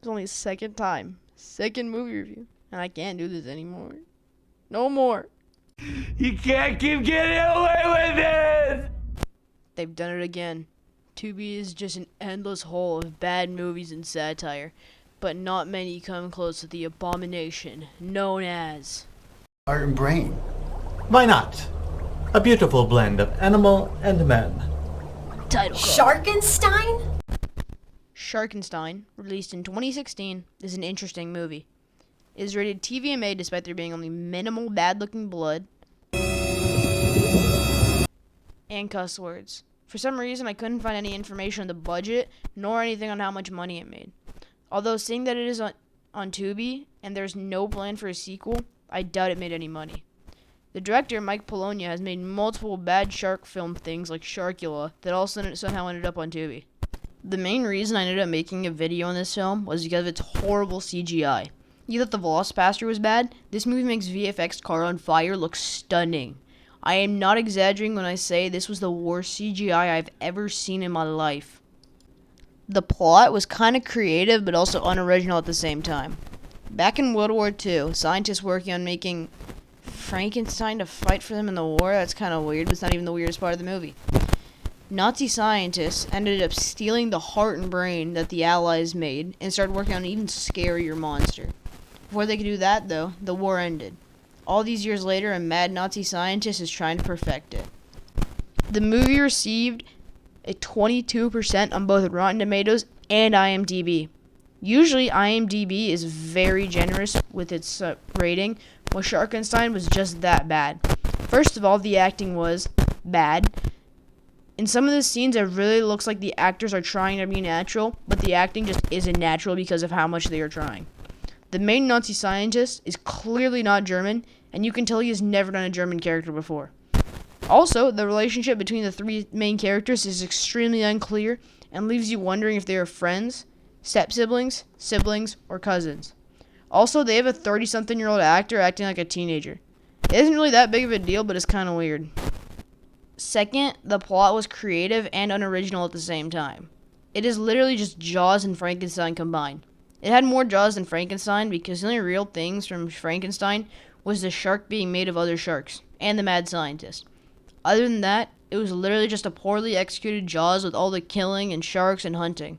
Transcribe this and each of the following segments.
It's only the second time. Second movie review. And I can't do this anymore. No more. You can't keep getting away with this! They've done it again. Tubi is just an endless hole of bad movies and satire, but not many come close to the abomination known as Heart and brain. Why not? A beautiful blend of animal and man. title card. Sharkenstein? Sharkenstein, released in 2016, is an interesting movie. It is rated TVMA despite there being only minimal bad-looking blood and cuss words. For some reason, I couldn't find any information on the budget, nor anything on how much money it made. Although seeing that it is on Tubi, and there's no plan for a sequel, I doubt it made any money. The director, Mike Polonia, has made multiple bad shark film things like Sharkula that also somehow ended up on Tubi. The main reason I ended up making a video on this film was because of its horrible CGI. You thought the Velocipaster was bad? This movie makes VFX car on fire look stunning. I am not exaggerating when I say this was the worst CGI I've ever seen in my life. The plot was kind of creative but also unoriginal at the same time. Back in World War II, scientists working on making Frankenstein to fight for them in the war, that's kind of weird, but it's not even the weirdest part of the movie. Nazi scientists ended up stealing the heart and brain that the Allies made and started working on an even scarier monster. Before they could do that, though, the war ended. All these years later, a mad Nazi scientist is trying to perfect it. The movie received a 22% on both Rotten Tomatoes and IMDb. Usually, IMDb is very generous with its rating, while Sharkenstein was just that bad. First of all, the acting was bad. In some of the scenes, it really looks like the actors are trying to be natural, but the acting just isn't natural because of how much they are trying. The main Nazi scientist is clearly not German, and you can tell he has never done a German character before. Also, the relationship between the three main characters is extremely unclear and leaves you wondering if they are friends, step-siblings, siblings, or cousins. Also, they have a 30-something-year-old actor acting like a teenager. It isn't really that big of a deal, but it's kind of weird. Second, the plot was creative and unoriginal at the same time. It is literally just Jaws and Frankenstein combined. It had more Jaws than Frankenstein because the only real things from Frankenstein was the shark being made of other sharks and the mad scientist. Other than that, it was literally just a poorly executed Jaws with all the killing and sharks and hunting.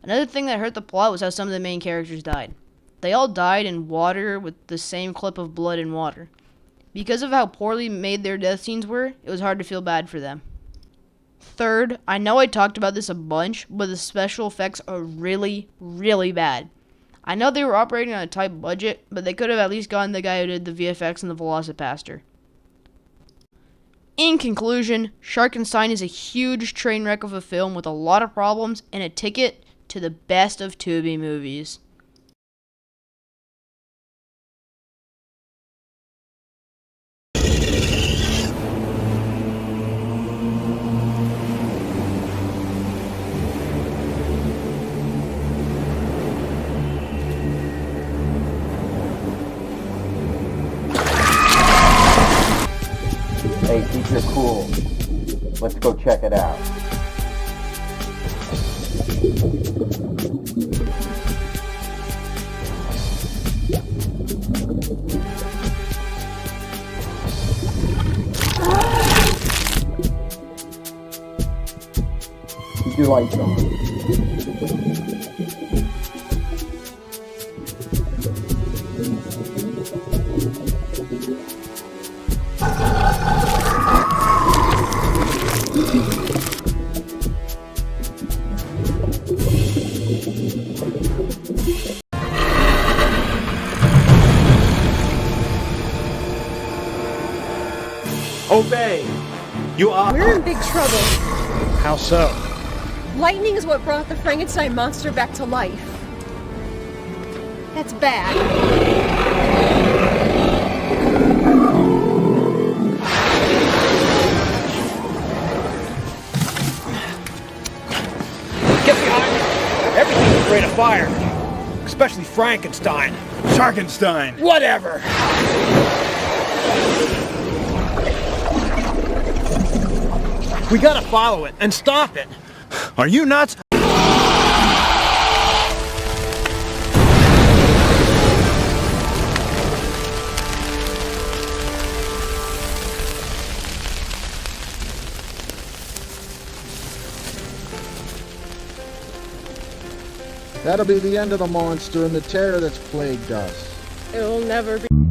Another thing that hurt the plot was how some of the main characters died. They all died in water with the same clip of blood and water. Because of how poorly made their death scenes were, it was hard to feel bad for them. Third, I know I talked about this a bunch, but the special effects are really, really bad. I know they were operating on a tight budget, but they could have at least gotten the guy who did the VFX and the Velocipaster. In conclusion, Sharkenstein is a huge train wreck of a film with a lot of problems and a ticket to the best of Tubi movies. Hey, keep your cool. Let's go check it out. Keep your lights on. Obey! You are... We're in big trouble. How so? Lightning is what brought the Frankenstein monster back to life. That's bad. Get behind me! Everything's afraid of fire. Especially Frankenstein. Sharkenstein! Whatever! We gotta follow it and stop it. Are you nuts? That'll be the end of the monster and the terror that's plagued us. It will never be.